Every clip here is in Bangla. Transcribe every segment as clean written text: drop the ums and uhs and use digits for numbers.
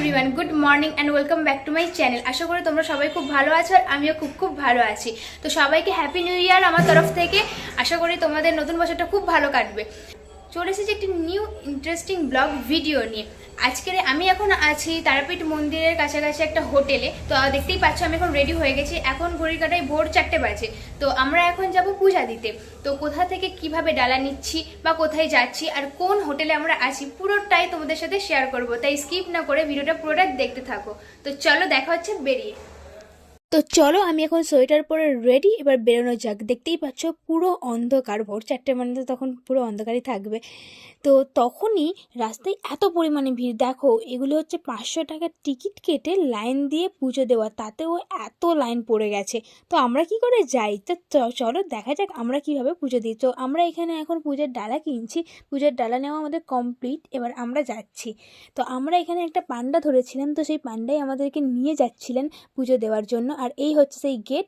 Everyone, good morning and welcome back to my channel. আশা করি তোমরা সবাই খুব ভালো আছো আর আমিও খুব ভালো আছি। তো সবাইকে হ্যাপি নিউ ইয়ার আমার তরফ থেকে। আশা করি তোমাদের নতুন বছরটা খুব ভালো কাটবে। চলে এসেছি একটি নিউ ইন্টারেস্টিং ব্লগ ভিডিও নিয়ে। আজকের আমি এখন আছি তারাপীঠ মন্দিরের কাছাকাছি একটা হোটেলে। তো দেখতেই পাচ্ছ আমি এখন রেডি হয়ে গেছি। এখন ঘড়ির কাঁটায় ভোর 4টে বাজে। তো আমরা এখন যাব পূজা দিতে। তো কোথা থেকে কিভাবে ডালা নিচ্ছি বা কোথায় যাচ্ছি আর কোন হোটেলে আমরা আছি পুরোটাই তোমাদের সাথে শেয়ার করব। তাই স্কিপ না করে ভিডিওটা পুরোটা দেখতে থাকো। তো চলো দেখা হচ্ছে বেরিয়ে। তো চলো আমি এখন সোয়েটার পরে রেডি, এবার বেরোনো যাক। দেখতেই পাচ্ছ পুরো অন্ধকার, ভোর 4টে মানে তো তখন পুরো অন্ধকারই থাকবে। তো তখনই রাস্তায় এত পরিমাণে ভিড়, দেখো এগুলো হচ্ছে 500 টাকার টিকিট কেটে লাইন দিয়ে পুজো দেওয়া, তাতেও এত লাইন পড়ে গেছে। তো আমরা কি করে যাই? তো চলো দেখা যাক আমরা কিভাবে পুজো দিই। তো আমরা এখানে এখন পুজোর ডালা কিনছি, পুজোর ডালা নেওয়া আমাদের কমপ্লিট, এবার আমরা যাচ্ছি। তো আমরা এখানে একটা পান্ডা ধরেছিলাম, তো সেই পান্ডাই আমাদেরকে নিয়ে যাচ্ছিলেন পুজো দেওয়ার জন্য। আর এই হচ্ছে সেই গেট।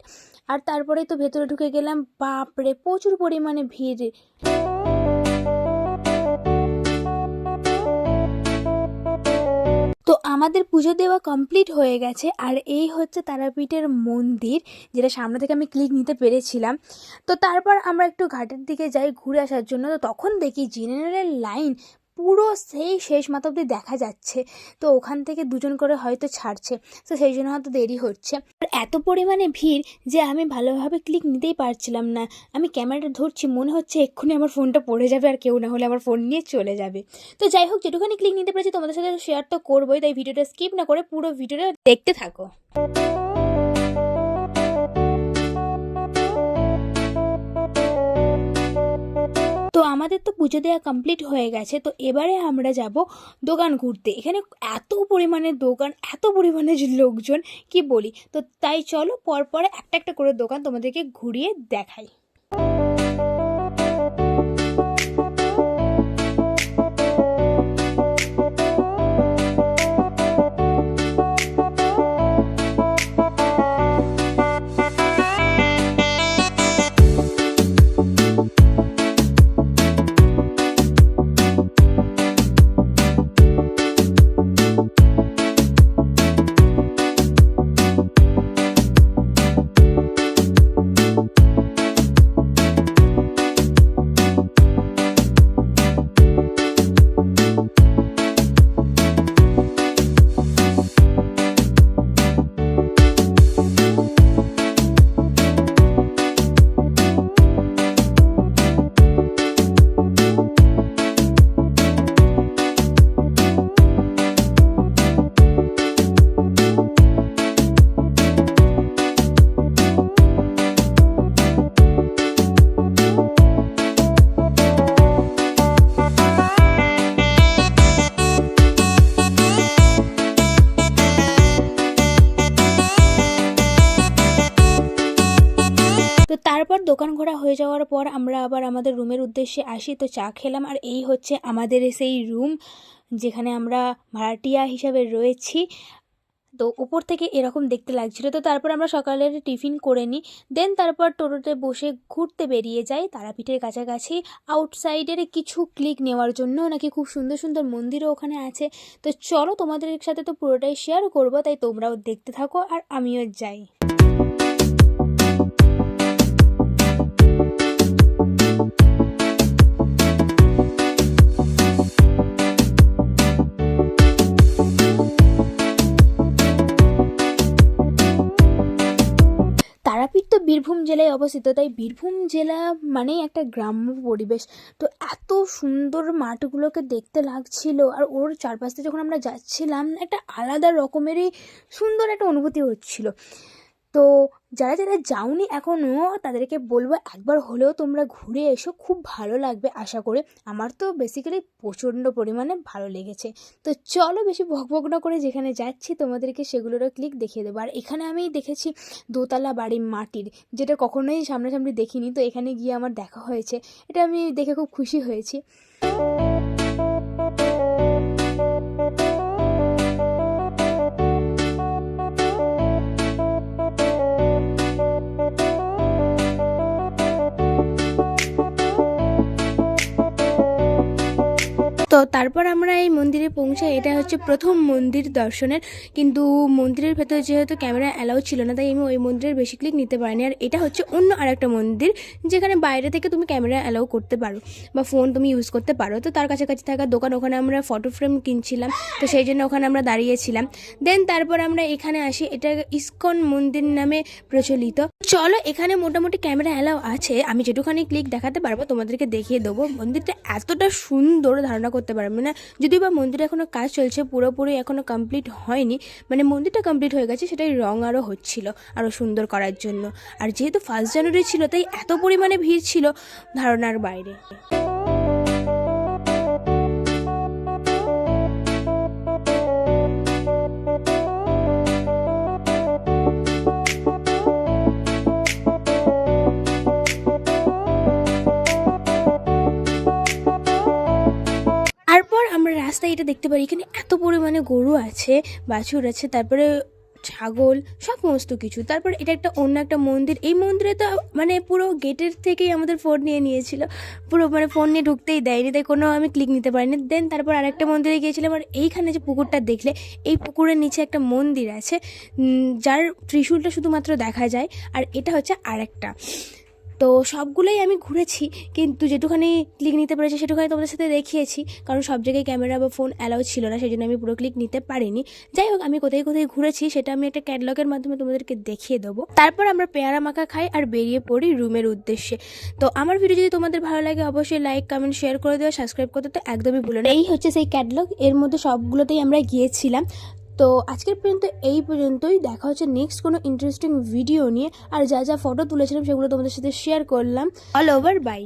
আর তারপরে তো ভেতরে ঢুকে গেলাম, বাপরে প্রচুর পরিমাণে ভিড়। তো আমাদের পুজো দেওয়া কমপ্লিট হয়ে গেছে। আর এই হচ্ছে তারাপীঠের মন্দির, যেটা সামনে থেকে আমি ক্লিক নিতে পেরেছিলাম। তো তারপর আমরা একটু ঘাটের দিকে যাই ঘুরে আসার জন্য। তো তখন দেখি জেনারেল লাইন পুরো সেই শেষ মাথা অব্দি দেখা যাচ্ছে। তো ওখান থেকে দুজন করে হয়তো ছাড়ছে, তো সেই জন্য হয়তো দেরি হচ্ছে। আর এত পরিমাণে ভিড় যে আমি ভালোভাবে ক্লিক নিতেই পারছিলাম না। আমি ক্যামেরাটা ধরছি, মনে হচ্ছে এক্ষুনি আমার ফোনটা পড়ে যাবে আর কেউ না হলে আমার ফোন নিয়ে চলে যাবে। তো যাই হোক, যেটুখানি ক্লিক নিতে পেরেছি তোমাদের সাথে শেয়ার তো করবোই, তাই ভিডিওটা স্কিপ না করে পুরো ভিডিওটা দেখতে থাকো। তো আমাদের তো পুজো দেওয়া কমপ্লিট হয়ে গেছে। তো এবারে আমরা যাব দোকান ঘুরতে। এখানে এত পরিমাণে দোকান, এত পরিমাণে লোকজন, কি বলি। তো তাই চলো পরপরে একটা একটা করে দোকান তোমাদেরকে ঘুরিয়ে দেখাই। তো তারপর দোকান ঘোরা হয়ে যাওয়ার পর আমরা আবার আমাদের রুমের উদ্দেশ্যে আসি। তো চা খেলাম, আর এই হচ্ছে আমাদের সেই রুম যেখানে আমরা ভাড়াটিয়া হিসাবে রয়েছি। তো উপর থেকে এরকম দেখতে লাগছিল। তো তারপর আমরা সকালের টিফিন করে নিই, দেন তারপর টোটোতে বসে ঘুরতে বেরিয়ে যাই তারাপীঠের কাছাকাছি। আউটসাইডের কিছু ক্লিক নেওয়ার জন্য, নাকি খুব সুন্দর সুন্দর মন্দিরও ওখানে আছে। তো চলো তোমাদের সাথে তো পুরোটাই শেয়ার করবো, তাই তোমরাও দেখতে থাকো আর আমিও যাই। তারাপীঠ তো বীরভূম জেলায় অবস্থিত, তাই বীরভূম জেলা মানেই একটা গ্রাম্য পরিবেশ। তো এত সুন্দর মাঠগুলোকে দেখতে লাগছিল, আর ওর চারপাশে যখন আমরা যাচ্ছিলাম একটা আলাদা রকমেরই সুন্দর একটা অনুভূতি হচ্ছিল। তো যারা যারা যাওনি এখনও, তাদেরকে বলবো একবার হলেও তোমরা ঘুরে এসো, খুব ভালো লাগবে আশা করে। আমার তো বেসিক্যালি প্রচণ্ড পরিমাণে ভালো লেগেছে। তো চলো বেশি বকবক না করে যেখানে যাচ্ছি তোমাদেরকে সেগুলোরও ক্লিক দেখিয়ে দেবো। আর এখানে আমি দেখেছি দোতলা বাড়ি মাটির, যেটা কখনোই সামনাসামনি দেখিনি। তো এখানে গিয়ে আমার দেখা হয়েছে, এটা আমি দেখে খুব খুশি হয়েছি। তো তারপর আমরা এই মন্দিরে পৌঁছাই। এটা হচ্ছে প্রথম মন্দির দর্শনের, কিন্তু মন্দিরের ভেতরে যেহেতু ক্যামেরা অ্যালাউ ছিল না, তাই আমি ওই মন্দিরের বেশি ক্লিক নিতে পারিনি। আর এটা হচ্ছে অন্য আরেকটা মন্দির যেখানে বাইরে থেকে তুমি ক্যামেরা অ্যালাউ করতে পারো বা ফোন তুমি ইউজ করতে পারো। তো তার কাছাকাছি থাকা দোকান, ওখানে আমরা ফটো ফ্রেম কিনছিলাম, তো সেই জন্য ওখানে আমরা দাঁড়িয়েছিলাম। দেন তারপর আমরা এখানে আসি। এটা ইসকন মন্দির নামে প্রচলিত। চলো, এখানে মোটামুটি ক্যামেরা অ্যালাউ আছে, আমি যেটুখানি ক্লিক দেখাতে পারবো তোমাদেরকে দেখিয়ে দেবো। মন্দিরটা এতটা সুন্দর ধারণা করতে পারবে না। যদিও বা মন্দিরে এখনও কাজ চলছে, পুরোপুরি এখনও কমপ্লিট হয়নি, মানে মন্দিরটা কমপ্লিট হয়ে গেছে, সেটাই রং আরও হচ্ছিল আরও সুন্দর করার জন্য। আর যেহেতু 1 জানুয়ারি ছিল, তাই এত পরিমাণে ভিড় ছিল ধারণার বাইরে। তারপর আমরা রাস্তায় এটা দেখতে পারি, এখানে এত পরিমাণে গরু আছে, বাছুর আছে, তারপরে ছাগল, সমস্ত কিছু। তারপর এটা একটা অন্য একটা মন্দির। এই মন্দিরে তো মানে পুরো গেটের থেকেই আমাদের ফোন নিয়ে নিয়েছিল, পুরো মানে ফোন নিয়ে ঢুকতেই দেয়নি, তাই কোনো আমি ক্লিক নিতে পারিনি। দেন তারপর আরেকটা মন্দিরে গিয়েছিলাম। আর এইখানে যে পুকুরটা দেখলে, এই পুকুরের নিচে একটা মন্দির আছে যার ত্রিশূলটা শুধুমাত্র দেখা যায়। আর এটা হচ্ছে আরেকটা। তো সবগুলোই আমি ঘুরেছি, কিন্তু যেটুখানি ক্লিক নিতে পেরেছি সেটুখানি তোমাদের সাথে দেখিয়েছি, কারণ সব জায়গায় ক্যামেরা বা ফোন অ্যালাউ ছিল না, সেই জন্য আমি পুরো ক্লিক নিতে পারিনি। যাই হোক, আমি কোথায় কোথায় ঘুরেছি সেটা আমি একটা ক্যাটলগের মাধ্যমে তোমাদেরকে দেখিয়ে দেবো। তারপর আমরা পেয়ারা মাখা খাই আর বেরিয়ে পড়ি রুমের উদ্দেশ্যে। তো আমার ভিডিও যদি তোমাদের ভালো লাগে, অবশ্যই লাইক, কমেন্ট, শেয়ার করে দেওয়া, সাবস্ক্রাইব করতে তো একদমই ভুলো না। এই হচ্ছে সেই ক্যাটলগ, এর মধ্যে সবগুলোতেই আমরা গিয়েছিলাম। তো আজকের পর্যন্ত এই পর্যন্তই। দেখা হচ্ছে নেক্সট কোনো ইন্টারেস্টিং ভিডিও নিয়ে। আর যা যা ফটো তুলেছিলাম সেগুলো তোমাদের সাথে শেয়ার করলাম। All over, by.